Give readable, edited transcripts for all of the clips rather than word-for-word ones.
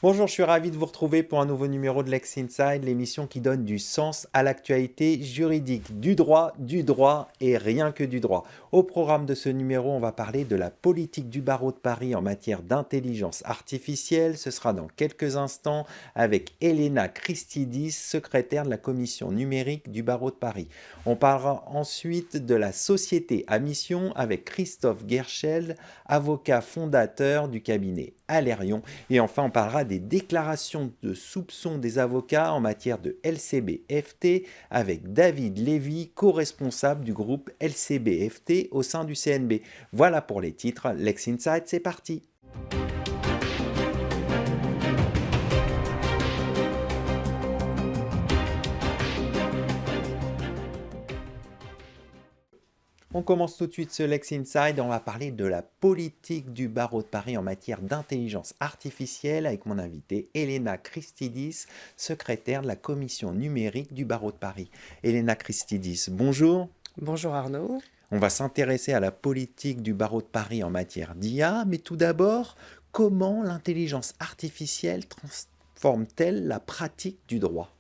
Bonjour, je suis ravi de vous retrouver pour un nouveau numéro de Lex Inside, l'émission qui donne du sens à l'actualité juridique, du droit et rien que du droit. Au programme de ce numéro, on va parler de la politique du barreau de Paris en matière d'intelligence artificielle. Ce sera dans quelques instants avec Elena Christidis, secrétaire de la commission numérique du barreau de Paris. On parlera ensuite de la société à mission avec Christophe Gerschel, avocat fondateur du cabinet Alerion. Et enfin, on parlera des déclarations de soupçons des avocats en matière de LCB-FT avec David Lévy, co-responsable du groupe LCB-FT au sein du CNB. Voilà pour les titres. Lex Insight, c'est parti. On commence tout de suite ce Lex Inside. On va parler de la politique du barreau de Paris en matière d'intelligence artificielle avec mon invité Elena Christidis, secrétaire de la commission numérique du barreau de Paris. Elena Christidis, bonjour. Bonjour Arnaud. On va s'intéresser à la politique du barreau de Paris en matière d'IA, mais tout d'abord, comment l'intelligence artificielle transforme-t-elle la pratique du droit ?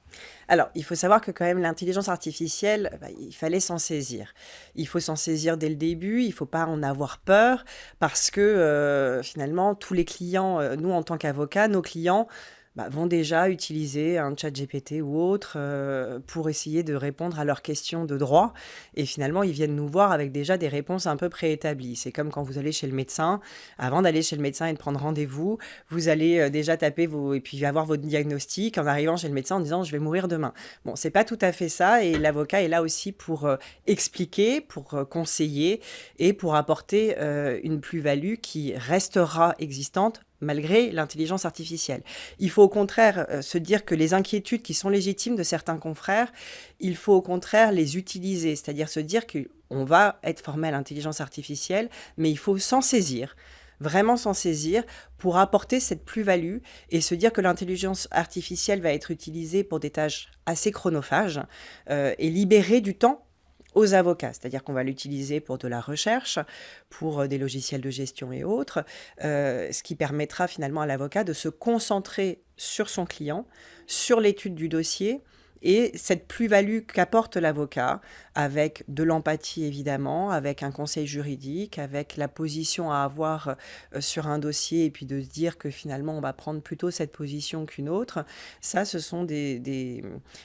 Alors, il faut savoir que quand même l'intelligence artificielle, il fallait s'en saisir. Il faut s'en saisir dès le début, il ne faut pas en avoir peur, parce que finalement, tous les clients, nous en tant qu'avocats, nos clients vont déjà utiliser un chat GPT ou autre pour essayer de répondre à leurs questions de droit. Et finalement, ils viennent nous voir avec déjà des réponses un peu préétablies. C'est comme quand vous allez chez le médecin. Avant d'aller chez le médecin et de prendre rendez-vous, vous allez déjà taper et puis avoir votre diagnostic en arrivant chez le médecin en disant « je vais mourir demain ». Bon, c'est pas tout à fait ça. Et l'avocat est là aussi pour expliquer, pour conseiller et pour apporter une plus-value qui restera existante malgré l'intelligence artificielle. Il faut au contraire se dire que les inquiétudes qui sont légitimes de certains confrères, il faut au contraire les utiliser, c'est-à-dire se dire qu'on va être formé à l'intelligence artificielle, mais il faut s'en saisir, vraiment s'en saisir pour apporter cette plus-value et se dire que l'intelligence artificielle va être utilisée pour des tâches assez chronophages et libérer du temps aux avocats, c'est-à-dire qu'on va l'utiliser pour de la recherche, pour des logiciels de gestion et autres, ce qui permettra finalement à l'avocat de se concentrer sur son client, sur l'étude du dossier, et cette plus-value qu'apporte l'avocat, avec de l'empathie évidemment, avec un conseil juridique, avec la position à avoir sur un dossier, et puis de se dire que finalement on va prendre plutôt cette position qu'une autre, ça ce sont des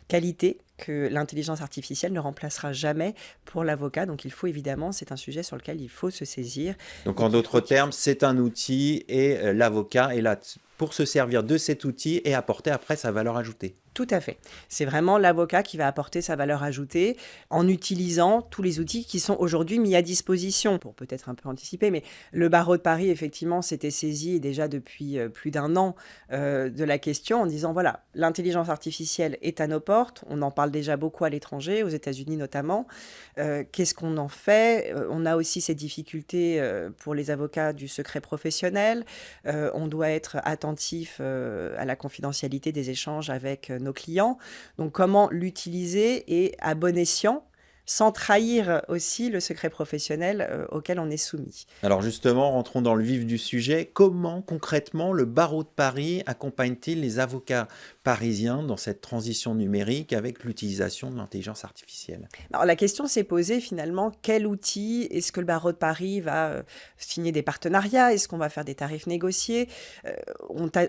qualités que l'intelligence artificielle ne remplacera jamais pour l'avocat. Donc il faut évidemment, c'est un sujet sur lequel il faut se saisir. Donc Et en qu'il d'autres faut termes, c'est un outil et l'avocat est là pour se servir de cet outil et apporter après sa valeur ajoutée. Tout à fait. C'est vraiment l'avocat qui va apporter sa valeur ajoutée en utilisant tous les outils qui sont aujourd'hui mis à disposition. Pour peut-être un peu anticiper, mais le barreau de Paris, effectivement, s'était saisi déjà depuis plus d'un an de la question en disant, voilà, l'intelligence artificielle est à nos portes, on en parle déjà beaucoup à l'étranger, aux États-Unis notamment. Qu'est-ce qu'on en fait ? On a aussi ces difficultés pour les avocats du secret professionnel. On doit être attentif à la confidentialité des échanges avec nos clients. Donc, comment l'utiliser et à bon escient, sans trahir aussi le secret professionnel auquel on est soumis. Alors justement, rentrons dans le vif du sujet. Comment concrètement le barreau de Paris accompagne-t-il les avocats parisiens dans cette transition numérique avec l'utilisation de l'intelligence artificielle ? Alors, la question s'est posée finalement, quel outil? Est-ce que le barreau de Paris va signer des partenariats? Est-ce qu'on va faire des tarifs négociés?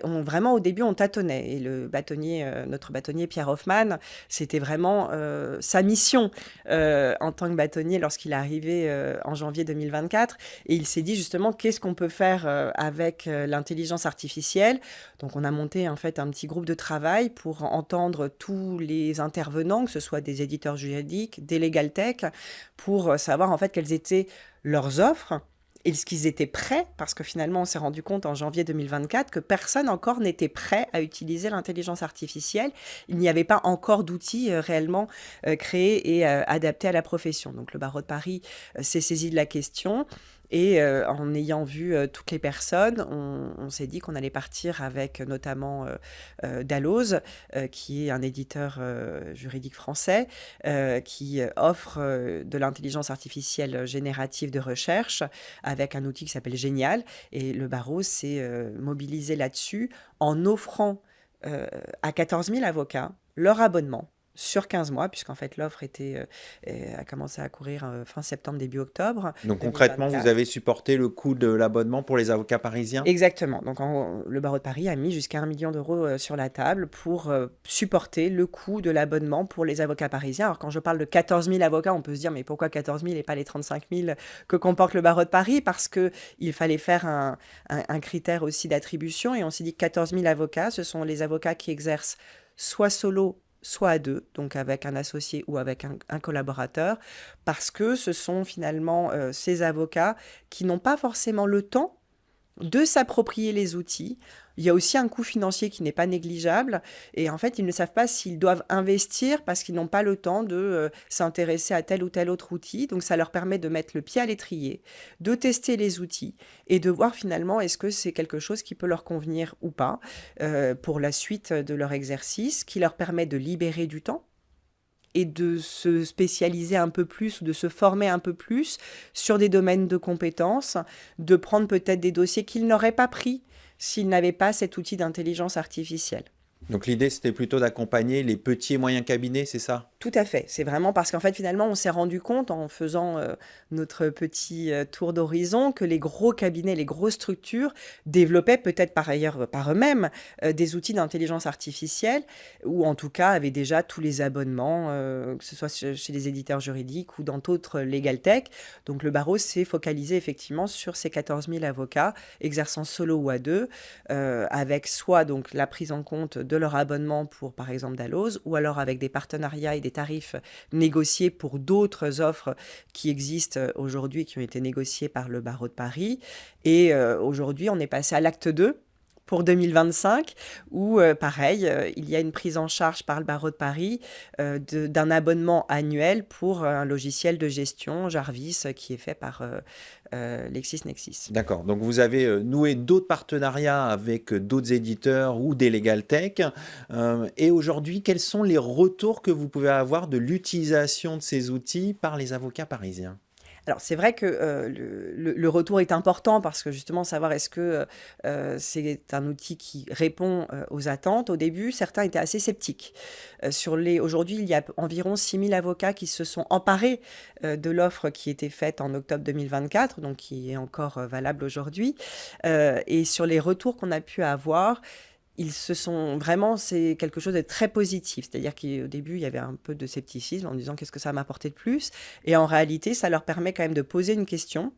Vraiment au début on tâtonnait et notre bâtonnier Pierre Hoffman, c'était vraiment sa mission en tant que bâtonnier lorsqu'il est arrivé en janvier 2024 et il s'est dit justement qu'est-ce qu'on peut faire avec l'intelligence artificielle. Donc on a monté en fait un petit groupe de travail pour entendre tous les intervenants, que ce soit des éditeurs juridiques, des legal tech, pour savoir en fait quelles étaient leurs offres et ce qu'ils étaient prêts, parce que finalement on s'est rendu compte en janvier 2024 que personne encore n'était prêt à utiliser l'intelligence artificielle. Il n'y avait pas encore d'outils réellement créés et adaptés à la profession. Donc le barreau de Paris s'est saisi de la question Et en ayant vu toutes les personnes, on s'est dit qu'on allait partir avec notamment Dalloz, qui est un éditeur juridique français, qui offre de l'intelligence artificielle générative de recherche avec un outil qui s'appelle Génial. Et le barreau s'est mobilisé là-dessus en offrant à 14 000 avocats leur abonnement sur 15 mois, puisqu'en fait l'offre a commencé à courir fin septembre, début octobre Donc concrètement, vous 2024. avez supporté le coût de l'abonnement pour les avocats parisiens? Exactement. Donc, le barreau de Paris a mis jusqu'à 1 million d'euros sur la table pour supporter le coût de l'abonnement pour les avocats parisiens. Alors, quand je parle de 14 000 avocats, on peut se dire, mais pourquoi 14 000 et pas les 35 000 que comporte le barreau de Paris? Parce qu'il fallait faire un critère aussi d'attribution. Et on s'est dit que 14 000 avocats, ce sont les avocats qui exercent soit solo, soit à deux, donc avec un associé ou avec un collaborateur, parce que ce sont finalement ces avocats qui n'ont pas forcément le temps de s'approprier les outils. Il y a aussi un coût financier qui n'est pas négligeable et en fait, ils ne savent pas s'ils doivent investir parce qu'ils n'ont pas le temps de s'intéresser à tel ou tel autre outil. Donc, ça leur permet de mettre le pied à l'étrier, de tester les outils et de voir finalement est-ce que c'est quelque chose qui peut leur convenir ou pas pour la suite de leur exercice, qui leur permet de libérer du temps et de se spécialiser un peu plus ou de se former un peu plus sur des domaines de compétences, de prendre peut-être des dossiers qu'ils n'auraient pas pris s'ils n'avaient pas cet outil d'intelligence artificielle. Donc l'idée, c'était plutôt d'accompagner les petits et moyens cabinets, c'est ça? Tout à fait. C'est vraiment parce qu'en fait, finalement, on s'est rendu compte en faisant notre petit tour d'horizon que les gros cabinets, les grosses structures développaient peut-être par ailleurs par eux-mêmes des outils d'intelligence artificielle ou en tout cas avaient déjà tous les abonnements, que ce soit chez les éditeurs juridiques ou dans d'autres legal tech. Donc le barreau s'est focalisé effectivement sur ces 14 000 avocats exerçant solo ou à deux, avec soit donc la prise en compte de leur abonnement pour par exemple Dalloz ou alors avec des partenariats et des tarifs négociés pour d'autres offres qui existent aujourd'hui et qui ont été négociées par le barreau de Paris. Et aujourd'hui, on est passé à l'acte 2 pour 2025, où, pareil, il y a une prise en charge par le barreau de Paris d'un abonnement annuel pour un logiciel de gestion, Jarvis, qui est fait par LexisNexis. D'accord. Donc vous avez noué d'autres partenariats avec d'autres éditeurs ou des legal tech. Et aujourd'hui, quels sont les retours que vous pouvez avoir de l'utilisation de ces outils par les avocats parisiens? Alors, c'est vrai que le retour est important parce que justement, savoir est-ce que c'est un outil qui répond aux attentes. Au début, certains étaient assez sceptiques. Aujourd'hui, il y a environ 6 000 avocats qui se sont emparés de l'offre qui était faite en octobre 2024, donc qui est encore valable aujourd'hui. Et sur les retours qu'on a pu avoir, c'est quelque chose de très positif. C'est-à-dire qu'au début, il y avait un peu de scepticisme en disant qu'est-ce que ça m'a apporté de plus. Et en réalité, ça leur permet quand même de poser une question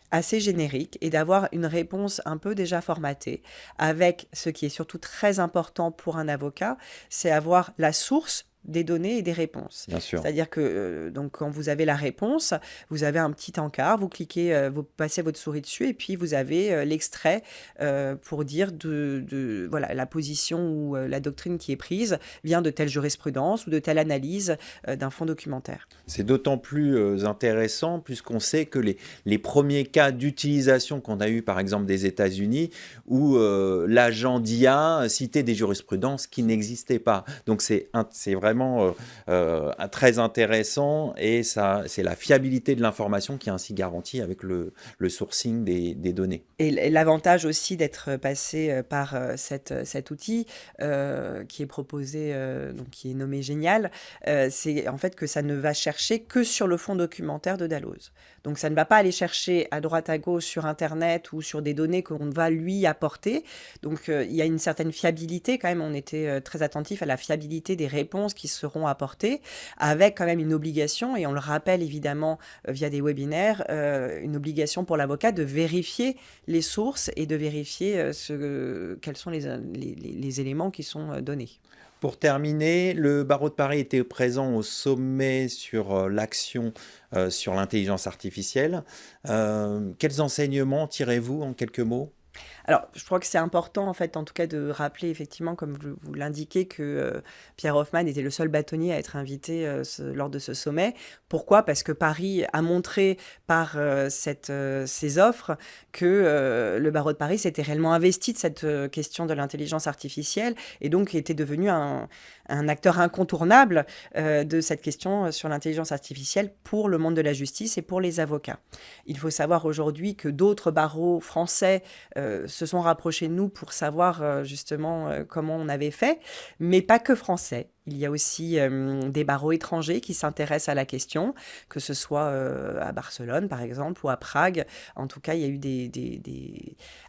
assez générique et d'avoir une réponse un peu déjà formatée avec ce qui est surtout très important pour un avocat, c'est avoir la source des données et des réponses. Bien sûr. C'est-à-dire que donc, quand vous avez la réponse, vous avez un petit encart, vous cliquez, vous passez votre souris dessus et puis vous avez l'extrait pour dire voilà, la position ou la doctrine qui est prise vient de telle jurisprudence ou de telle analyse d'un fonds documentaire. C'est d'autant plus intéressant puisqu'on sait que les premiers cas d'utilisation qu'on a eu par exemple des États-Unis où l'agent d'IA citait des jurisprudences qui n'existaient pas. Donc c'est vraiment très intéressant et c'est la fiabilité de l'information qui est ainsi garantie avec le sourcing des données. Et l'avantage aussi d'être passé par cet outil qui est proposé, donc qui est nommé Génial, c'est en fait que ça ne va chercher que sur le fonds documentaire de Dalloz. Donc ça ne va pas aller chercher à droite à gauche sur Internet ou sur des données qu'on va lui apporter. Donc il y a une certaine fiabilité quand même. On était très attentif à la fiabilité des réponses qui seront apportées, avec quand même une obligation, et on le rappelle évidemment via des webinaires, une obligation pour l'avocat de vérifier les sources et de vérifier quels sont les éléments qui sont donnés. Pour terminer, le barreau de Paris était présent au sommet sur l'action sur l'intelligence artificielle. Quels enseignements tirez-vous en quelques mots? Alors, je crois que c'est important, en fait, en tout cas, de rappeler effectivement, comme vous l'indiquez, que Pierre Hoffman était le seul bâtonnier à être invité lors de ce sommet. Pourquoi? Parce que Paris a montré par ces offres que le barreau de Paris s'était réellement investi de cette question de l'intelligence artificielle et donc était devenu un acteur incontournable de cette question sur l'intelligence artificielle pour le monde de la justice et pour les avocats. Il faut savoir aujourd'hui que d'autres barreaux français se sont rapprochés de nous pour savoir justement comment on avait fait, mais pas que français. Il y a aussi des barreaux étrangers qui s'intéressent à la question, que ce soit à Barcelone par exemple ou à Prague. En tout cas, il y a eu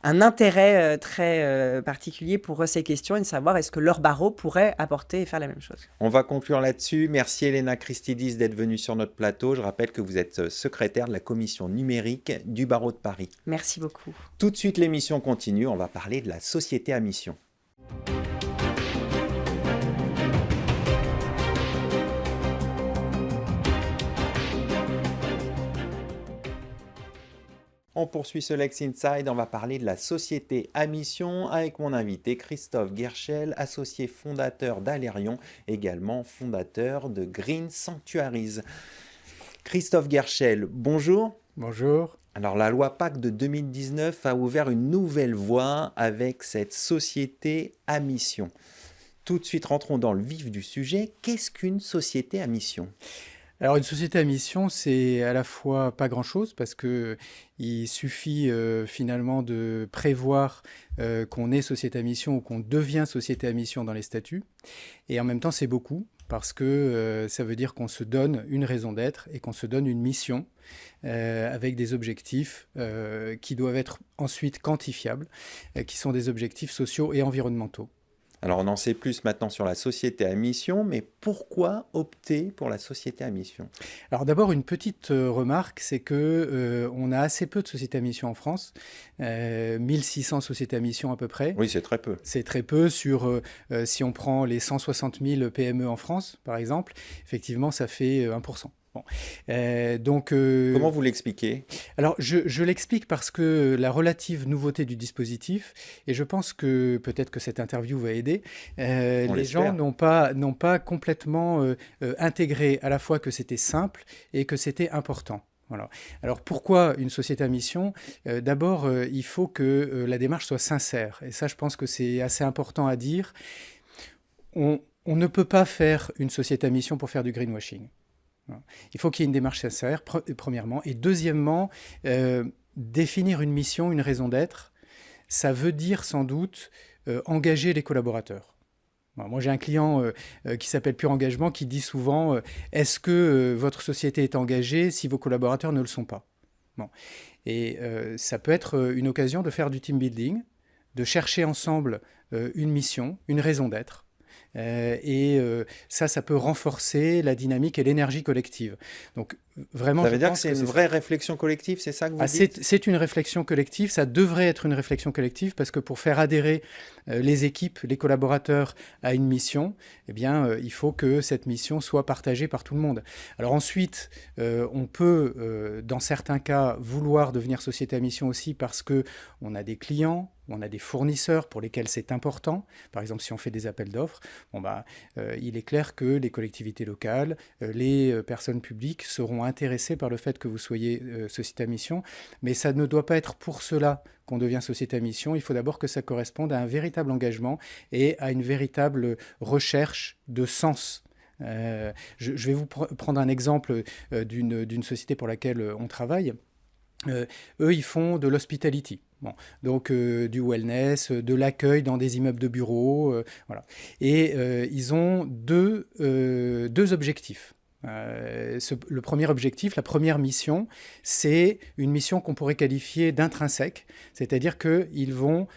un intérêt très particulier pour ces questions et de savoir est-ce que leur barreau pourrait apporter et faire la même chose. On va conclure là-dessus. Merci Elena Christidis d'être venue sur notre plateau. Je rappelle que vous êtes secrétaire de la commission numérique du barreau de Paris. Merci beaucoup. Tout de suite, l'émission continue. On va parler de la société à mission. On poursuit ce Lex Inside, on va parler de la société à mission avec mon invité Christophe Guerchel, associé fondateur d'Alerion, également fondateur de Green Sanctuaries. Christophe Guerchel, bonjour. Bonjour. Alors la loi PACTE de 2019 a ouvert une nouvelle voie avec cette société à mission. Tout de suite, rentrons dans le vif du sujet. Qu'est-ce qu'une société à mission ? Alors une société à mission, c'est à la fois pas grand-chose parce que il suffit finalement de prévoir qu'on est société à mission ou qu'on devient société à mission dans les statuts. Et en même temps, c'est beaucoup parce que ça veut dire qu'on se donne une raison d'être et qu'on se donne une mission avec des objectifs qui doivent être ensuite quantifiables, qui sont des objectifs sociaux et environnementaux. Alors on en sait plus maintenant sur la société à mission, mais pourquoi opter pour la société à mission ? Alors d'abord une petite remarque, c'est que on a assez peu de sociétés à mission en France, 1600 sociétés à mission à peu près. Oui, c'est très peu. C'est très peu sur, si on prend les 160 000 PME en France par exemple, effectivement ça fait 1%. Bon. Comment vous l'expliquez ? Alors, je l'explique parce que la relative nouveauté du dispositif, et je pense que peut-être que cette interview va aider, les gens n'ont pas complètement intégré à la fois que c'était simple et que c'était important. Voilà. Alors pourquoi une société à mission ? D'abord, il faut que la démarche soit sincère. Et ça, je pense que c'est assez important à dire. On ne peut pas faire une société à mission pour faire du greenwashing. Il faut qu'il y ait une démarche sincère, premièrement. Et deuxièmement, définir une mission, une raison d'être, ça veut dire sans doute engager les collaborateurs. Moi, j'ai un client qui s'appelle Pure Engagement qui dit souvent est-ce que votre société est engagée si vos collaborateurs ne le sont pas ? Bon. Et ça peut être une occasion de faire du team building, de chercher ensemble une mission, une raison d'être. Ça peut renforcer la dynamique et l'énergie collective. Donc, vraiment, ça veut dire que c'est une vraie réflexion collective, c'est ça que vous dites ? C'est une réflexion collective, ça devrait être une réflexion collective parce que pour faire adhérer les équipes, les collaborateurs à une mission, eh bien, il faut que cette mission soit partagée par tout le monde. Alors ensuite, on peut, dans certains cas, vouloir devenir société à mission aussi parce qu'on a des clients, on a des fournisseurs pour lesquels c'est important. Par exemple, si on fait des appels d'offres, il est clair que les collectivités locales, les personnes publiques seront intéressées par le fait que vous soyez société à mission. Mais ça ne doit pas être pour cela qu'on devient société à mission. Il faut d'abord que ça corresponde à un véritable engagement et à une véritable recherche de sens. Je vais vous prendre un exemple d'une société pour laquelle on travaille. Eux, ils font de l'hospitality. Bon, donc du wellness, de l'accueil dans des immeubles de bureaux, voilà. Et ils ont deux objectifs. Le premier objectif, la première mission, c'est une mission qu'on pourrait qualifier d'intrinsèque, c'est-à-dire qu'ils vont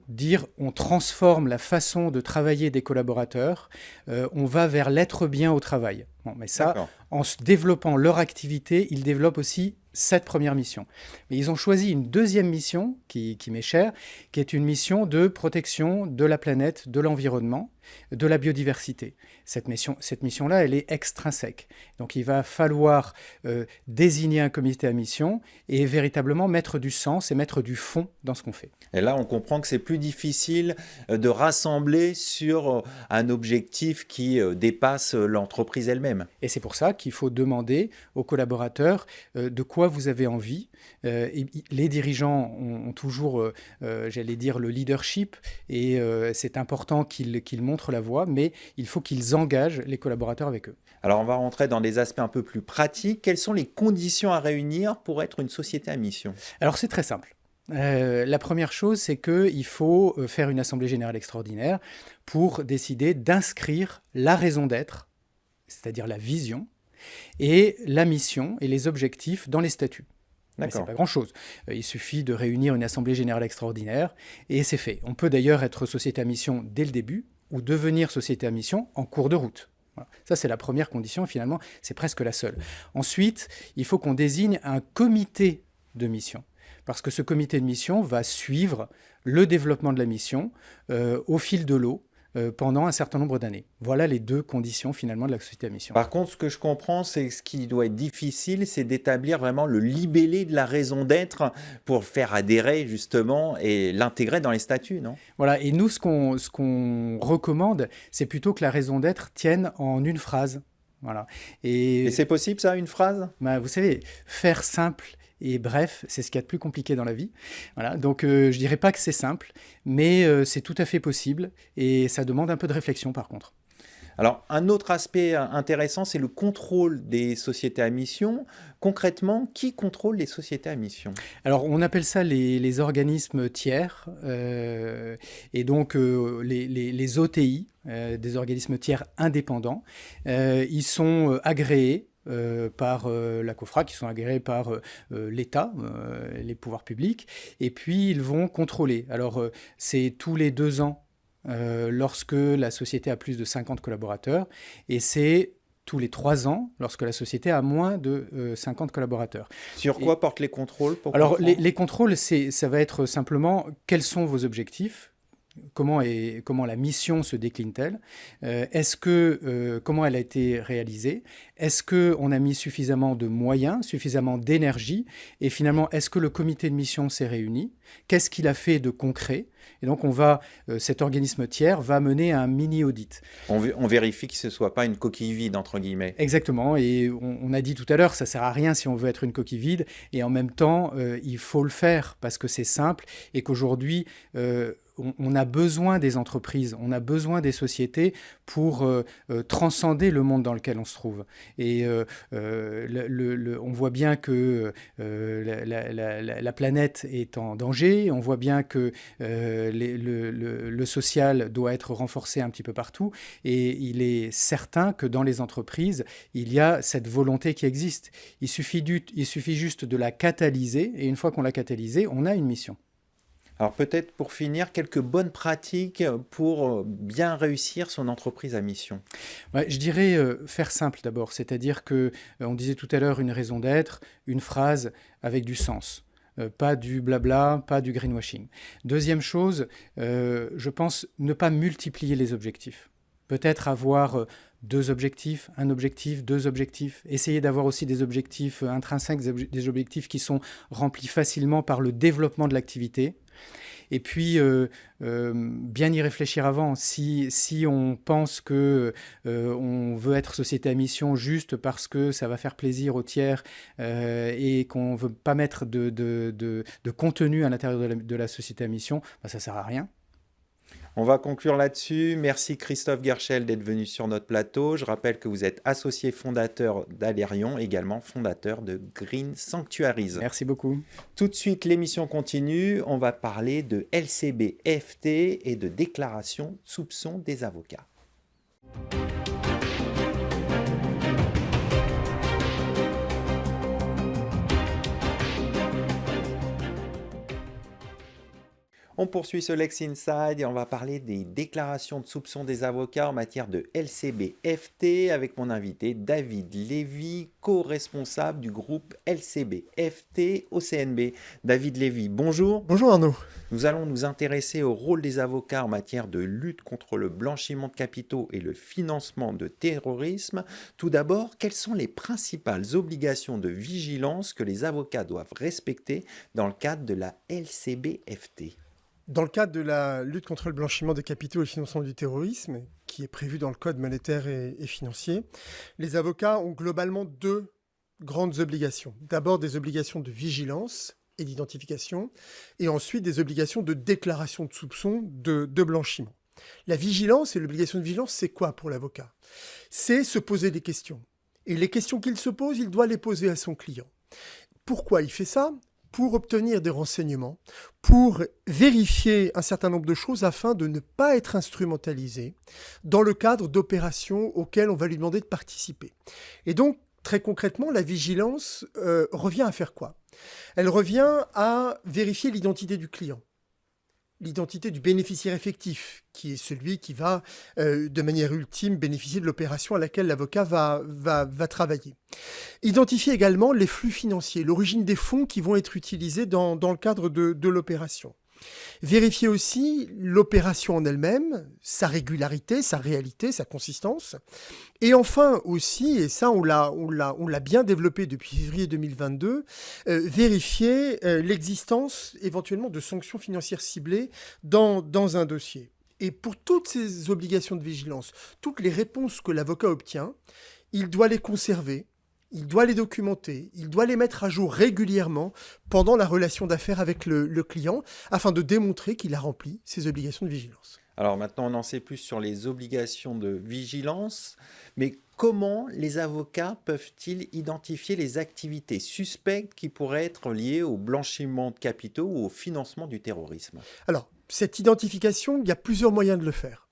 dire on transforme la façon de travailler des collaborateurs, on va vers l'être bien au travail. Bon, mais ça, en développant leur activité, ils développent aussi cette première mission. Mais ils ont choisi une deuxième mission qui m'est chère, qui est une mission de protection de la planète, de l'environnement. de la biodiversité. Cette mission-là, elle est extrinsèque. Donc il va falloir désigner un comité à mission et véritablement mettre du sens et mettre du fond dans ce qu'on fait. Et là, on comprend que c'est plus difficile de rassembler sur un objectif qui dépasse l'entreprise elle-même. Et c'est pour ça qu'il faut demander aux collaborateurs de quoi vous avez envie. Les dirigeants ont toujours, j'allais dire, le leadership et c'est important qu'ils montrent la voie, mais il faut qu'ils engagent les collaborateurs avec eux. Alors, on va rentrer dans des aspects un peu plus pratiques. Quelles sont les conditions à réunir pour être une société à mission? Alors, c'est très simple. La première chose, c'est qu'il faut faire une assemblée générale extraordinaire pour décider d'inscrire la raison d'être, c'est-à-dire la vision, et la mission et les objectifs dans les statuts. Mais ce n'est pas grand-chose. Il suffit de réunir une assemblée générale extraordinaire et c'est fait. On peut d'ailleurs être société à mission dès le début ou devenir société à mission en cours de route. Voilà. Ça, c'est la première condition. Finalement, c'est presque la seule. Ensuite, il faut qu'on désigne un comité de mission. Parce que ce comité de mission va suivre le développement de la mission au fil de l'eau pendant un certain nombre d'années. Voilà les deux conditions finalement de la société à mission. Par contre, ce que je comprends, c'est que ce qui doit être difficile, c'est d'établir vraiment le libellé de la raison d'être pour faire adhérer justement et l'intégrer dans les statuts, non? Voilà, et nous, ce qu'on recommande, c'est plutôt que la raison d'être tienne en une phrase. Voilà. Et c'est possible ça, une phrase? Vous savez, faire simple et bref, c'est ce qu'il y a de plus compliqué dans la vie. Voilà, donc je ne dirais pas que c'est simple, mais c'est tout à fait possible et ça demande un peu de réflexion par contre. Alors, un autre aspect intéressant, c'est le contrôle des sociétés à mission. Concrètement, qui contrôle les sociétés à mission? Alors, on appelle ça les organismes tiers, et donc les OTI, des organismes tiers indépendants. Ils sont agréés par la COFRA, qui sont agréés par l'État, les pouvoirs publics, et puis ils vont contrôler. Alors, c'est tous les 2 ans lorsque la société a plus de 50 collaborateurs, et c'est tous les 3 ans lorsque la société a moins de 50 collaborateurs. Sur quoi portent les contrôles? Alors, les contrôles, ça va être simplement quels sont vos objectifs, comment la mission se décline-t-elle, comment elle a été réalisée, est-ce qu'on a mis suffisamment de moyens, suffisamment d'énergie, et finalement, est-ce que le comité de mission s'est réuni, qu'est-ce qu'il a fait de concret? Et donc, cet organisme tiers va mener un mini-audit. On vérifie que ce ne soit pas une coquille vide, entre guillemets. Exactement. Et on a dit tout à l'heure, ça ne sert à rien si on veut être une coquille vide. Et en même temps, il faut le faire parce que c'est simple et qu'aujourd'hui, on a besoin des entreprises, on a besoin des sociétés pour transcender le monde dans lequel on se trouve. Et on voit bien que la planète est en danger, on voit bien que le social doit être renforcé un petit peu partout, et il est certain que dans les entreprises, il y a cette volonté qui existe. Il suffit juste de la catalyser, et une fois qu'on l'a catalysée, on a une mission. Alors peut-être pour finir, quelques bonnes pratiques pour bien réussir son entreprise à mission. Ouais, je dirais faire simple d'abord, c'est-à-dire que, on disait tout à l'heure une raison d'être, une phrase avec du sens. Pas du blabla, pas du greenwashing. Deuxième chose, je pense ne pas multiplier les objectifs. Peut-être avoir 2 objectifs, un objectif, 2 objectifs. Essayer d'avoir aussi des objectifs intrinsèques, des objectifs qui sont remplis facilement par le développement de l'activité. Et puis, bien y réfléchir avant. Si on pense qu'on veut être société à mission juste parce que ça va faire plaisir aux tiers et qu'on ne veut pas mettre de contenu à l'intérieur de la société à mission, ça ne sert à rien. On va conclure là-dessus. Merci Christophe Guerchel d'être venu sur notre plateau. Je rappelle que vous êtes associé fondateur d'Alerion, également fondateur de Green Sanctuaries. Merci beaucoup. Tout de suite, l'émission continue. On va parler de LCB-FT et de déclaration soupçon des avocats. On poursuit ce Lex Inside et on va parler des déclarations de soupçons des avocats en matière de LCB-FT avec mon invité David Lévy, co-responsable du groupe LCB-FT au CNB. David Lévy, bonjour. Bonjour Arnaud. Nous allons nous intéresser au rôle des avocats en matière de lutte contre le blanchiment de capitaux et le financement de terrorisme. Tout d'abord, quelles sont les principales obligations de vigilance que les avocats doivent respecter dans le cadre de la LCB-FT ? Dans le cadre de la lutte contre le blanchiment des capitaux et le financement du terrorisme, qui est prévu dans le Code monétaire et financier, les avocats ont globalement deux grandes obligations. D'abord des obligations de vigilance et d'identification, et ensuite des obligations de déclaration de soupçons de blanchiment. La vigilance et l'obligation de vigilance, c'est quoi pour l'avocat ? C'est se poser des questions. Et les questions qu'il se pose, il doit les poser à son client. Pourquoi il fait ça ? Pour obtenir des renseignements, pour vérifier un certain nombre de choses afin de ne pas être instrumentalisé dans le cadre d'opérations auxquelles on va lui demander de participer. Et donc, très concrètement, la vigilance revient à faire quoi ? Elle revient à vérifier l'identité du client, l'identité du bénéficiaire effectif, qui est celui qui va, de manière ultime, bénéficier de l'opération à laquelle l'avocat va travailler. Identifier également les flux financiers, l'origine des fonds qui vont être utilisés dans le cadre de l'opération. Vérifier aussi l'opération en elle-même, sa régularité, sa réalité, sa consistance. Et enfin aussi, et ça on l'a bien développé depuis février 2022, vérifier l'existence éventuellement de sanctions financières ciblées dans un dossier. Et pour toutes ces obligations de vigilance, toutes les réponses que l'avocat obtient, il doit les conserver. Il doit les documenter, il doit les mettre à jour régulièrement pendant la relation d'affaires avec le client afin de démontrer qu'il a rempli ses obligations de vigilance. Alors maintenant, on en sait plus sur les obligations de vigilance, mais comment les avocats peuvent-ils identifier les activités suspectes qui pourraient être liées au blanchiment de capitaux ou au financement du terrorisme ? Alors, cette identification, il y a plusieurs moyens de le faire.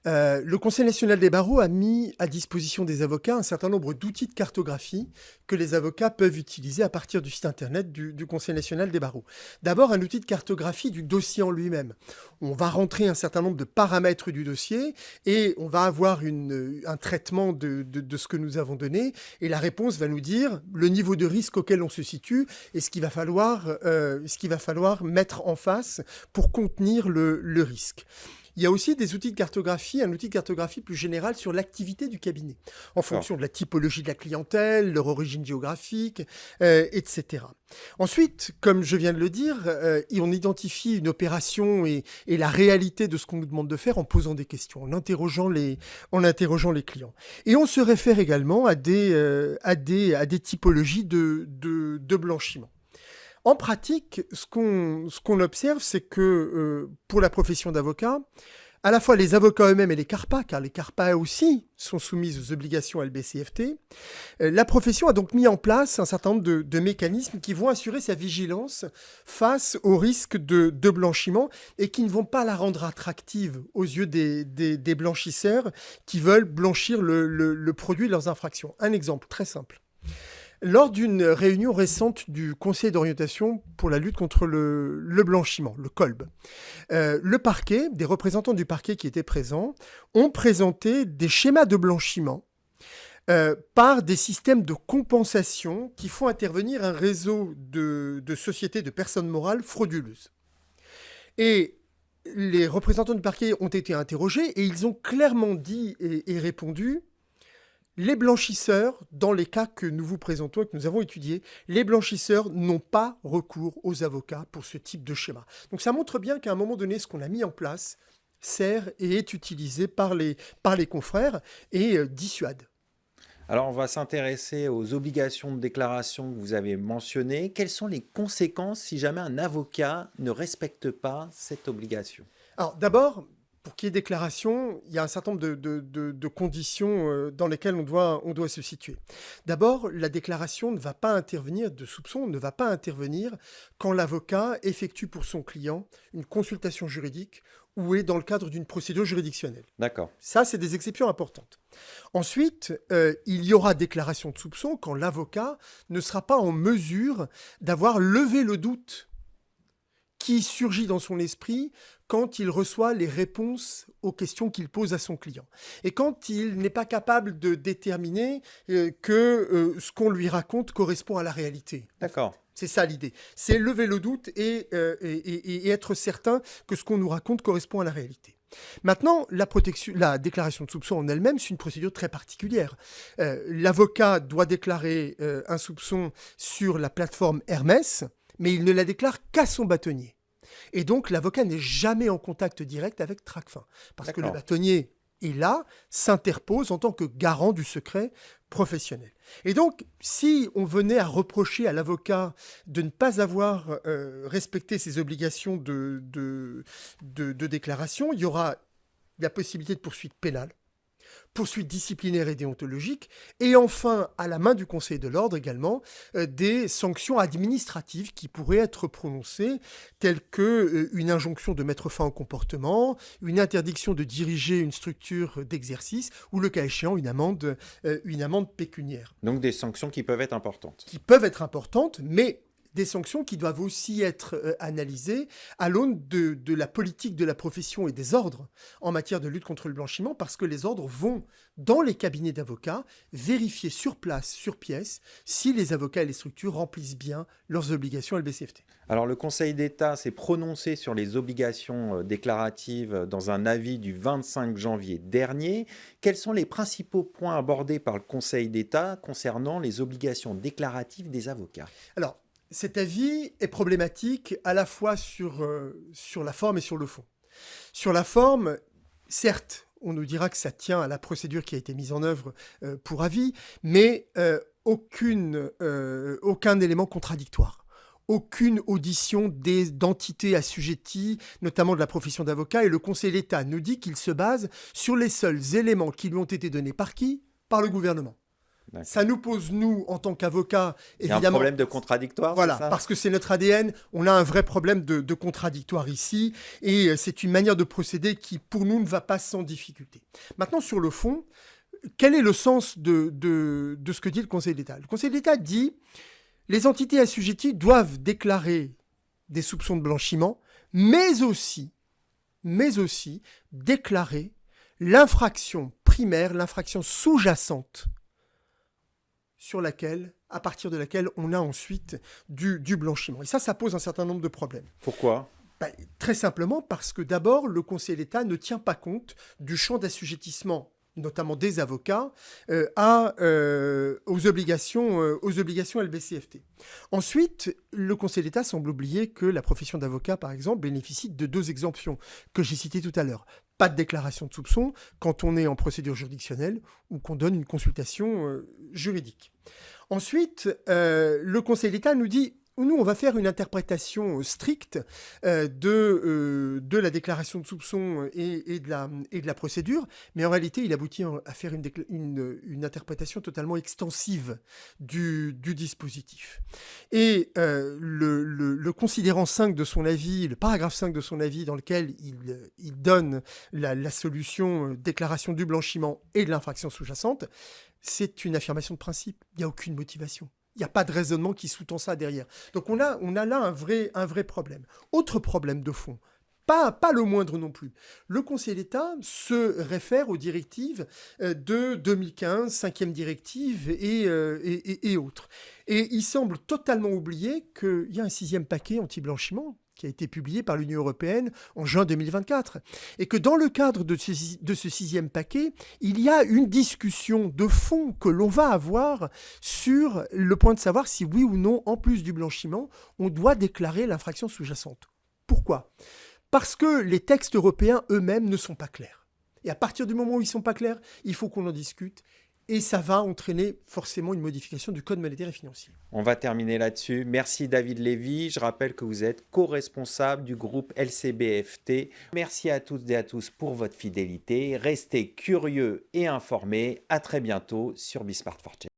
Le Conseil national des barreaux a mis à disposition des avocats un certain nombre d'outils de cartographie que les avocats peuvent utiliser à partir du site internet du Conseil national des barreaux. D'abord, un outil de cartographie du dossier en lui-même. On va rentrer un certain nombre de paramètres du dossier et on va avoir un traitement de ce que nous avons donné et la réponse va nous dire le niveau de risque auquel on se situe et ce qu'il va falloir mettre en face pour contenir le risque. Il y a aussi des outils de cartographie, un outil de cartographie plus général sur l'activité du cabinet, en fonction de la typologie de la clientèle, leur origine géographique, etc. Ensuite, comme je viens de le dire, on identifie une opération et la réalité de ce qu'on nous demande de faire en posant des questions, en interrogeant les clients. Et on se réfère également à des typologies de blanchiment. En pratique, ce qu'on observe, c'est que pour la profession d'avocat, à la fois les avocats eux-mêmes et les CARPA, car les CARPA aussi sont soumises aux obligations LBC-FT, la profession a donc mis en place un certain nombre de mécanismes qui vont assurer sa vigilance face au risque de blanchiment et qui ne vont pas la rendre attractive aux yeux des blanchisseurs qui veulent blanchir le produit de leurs infractions. Un exemple très simple. Lors d'une réunion récente du Conseil d'orientation pour la lutte contre le blanchiment, le COLB, le parquet, des représentants du parquet qui étaient présents, ont présenté des schémas de blanchiment par des systèmes de compensation qui font intervenir un réseau de sociétés de personnes morales frauduleuses. Et les représentants du parquet ont été interrogés et ils ont clairement dit et répondu: les blanchisseurs, dans les cas que nous vous présentons et que nous avons étudiés, les blanchisseurs n'ont pas recours aux avocats pour ce type de schéma. Donc ça montre bien qu'à un moment donné, ce qu'on a mis en place sert et est utilisé par les confrères et dissuade. Alors, on va s'intéresser aux obligations de déclaration que vous avez mentionnées. Quelles sont les conséquences si jamais un avocat ne respecte pas cette obligation ? Alors d'abord, pour qu'il y ait déclaration, il y a un certain nombre de conditions dans lesquelles on doit se situer. D'abord, la déclaration ne va pas intervenir, de soupçon ne va pas intervenir quand l'avocat effectue pour son client une consultation juridique ou est dans le cadre d'une procédure juridictionnelle. D'accord. Ça, c'est des exceptions importantes. Ensuite, il y aura déclaration de soupçon quand l'avocat ne sera pas en mesure d'avoir levé le doute qui surgit dans son esprit quand il reçoit les réponses aux questions qu'il pose à son client. Et quand il n'est pas capable de déterminer que ce qu'on lui raconte correspond à la réalité. D'accord. C'est ça l'idée. C'est lever le doute et être certain que ce qu'on nous raconte correspond à la réalité. Maintenant, la déclaration de soupçon en elle-même, c'est une procédure très particulière. L'avocat doit déclarer un soupçon sur la plateforme Hermès, mais il ne la déclare qu'à son bâtonnier. Et donc, l'avocat n'est jamais en contact direct avec Tracfin, parce que le bâtonnier est là, s'interpose en tant que garant du secret professionnel. Et donc, si on venait à reprocher à l'avocat de ne pas avoir respecté ses obligations de déclaration, il y aura la possibilité de poursuite pénale, poursuites disciplinaires et déontologiques, et enfin, à la main du Conseil de l'ordre également, des sanctions administratives qui pourraient être prononcées, telles qu'une injonction de mettre fin au comportement, une interdiction de diriger une structure d'exercice, ou le cas échéant, une amende pécuniaire. Donc des sanctions qui peuvent être importantes. Qui peuvent être importantes, mais des sanctions qui doivent aussi être analysées à l'aune de la politique de la profession et des ordres en matière de lutte contre le blanchiment, parce que les ordres vont, dans les cabinets d'avocats, vérifier sur place, sur pièce, si les avocats et les structures remplissent bien leurs obligations LBCFT. Alors le Conseil d'État s'est prononcé sur les obligations déclaratives dans un avis du 25 janvier dernier. Quels sont les principaux points abordés par le Conseil d'État concernant les obligations déclaratives des avocats ? Alors, cet avis est problématique à la fois sur la forme et sur le fond. Sur la forme, certes, on nous dira que ça tient à la procédure qui a été mise en œuvre pour avis, mais aucun élément contradictoire. Aucune audition d'entités assujetties, notamment de la profession d'avocat, et le Conseil d'État nous dit qu'il se base sur les seuls éléments qui lui ont été donnés par qui ? Par le gouvernement. D'accord. Ça nous pose, nous, en tant qu'avocats, évidemment... Il y a un problème de contradictoire, voilà, c'est ça ? Parce que c'est notre ADN, on a un vrai problème de contradictoire ici, et c'est une manière de procéder qui, pour nous, ne va pas sans difficulté. Maintenant, sur le fond, quel est le sens de ce que dit le Conseil d'État ? Le Conseil d'État dit « Les entités assujetties doivent déclarer des soupçons de blanchiment, mais aussi déclarer l'infraction primaire, l'infraction sous-jacente, à partir de laquelle on a ensuite du blanchiment. Et ça pose un certain nombre de problèmes. Pourquoi ? Très simplement parce que d'abord, le Conseil d'État ne tient pas compte du champ d'assujettissement, notamment des avocats, aux obligations LBCFT. Ensuite, le Conseil d'État semble oublier que la profession d'avocat, par exemple, bénéficie de 2 exemptions que j'ai citées tout à l'heure. Pas de déclaration de soupçon quand on est en procédure juridictionnelle ou qu'on donne une consultation juridique. Ensuite, le Conseil d'État nous dit nous, on va faire une interprétation stricte de la déclaration de soupçon et de la procédure, mais en réalité, il aboutit à faire une interprétation totalement extensive du dispositif. Et le considérant 5 de son avis, le paragraphe 5 de son avis, dans lequel il donne la solution déclaration du blanchiment et de l'infraction sous-jacente, c'est une affirmation de principe. Il n'y a aucune motivation. Il n'y a pas de raisonnement qui sous-tend ça derrière. Donc on a là un vrai problème. Autre problème de fond, pas le moindre non plus. Le Conseil d'État se réfère aux directives de 2015, 5e directive et autres. Et il semble totalement oublier qu'il y a un 6e paquet anti-blanchiment qui a été publié par l'Union européenne en juin 2024. Et que dans le cadre de ce 6e paquet, il y a une discussion de fond que l'on va avoir sur le point de savoir si oui ou non, en plus du blanchiment, on doit déclarer l'infraction sous-jacente. Pourquoi ? Parce que les textes européens eux-mêmes ne sont pas clairs. Et à partir du moment où ils ne sont pas clairs, il faut qu'on en discute. Et ça va entraîner forcément une modification du Code monétaire et financier. On va terminer là-dessus. Merci David Lévy. Je rappelle que vous êtes co-responsable du groupe LCBFT. Merci à toutes et à tous pour votre fidélité. Restez curieux et informés. À très bientôt sur Be Smart for Change.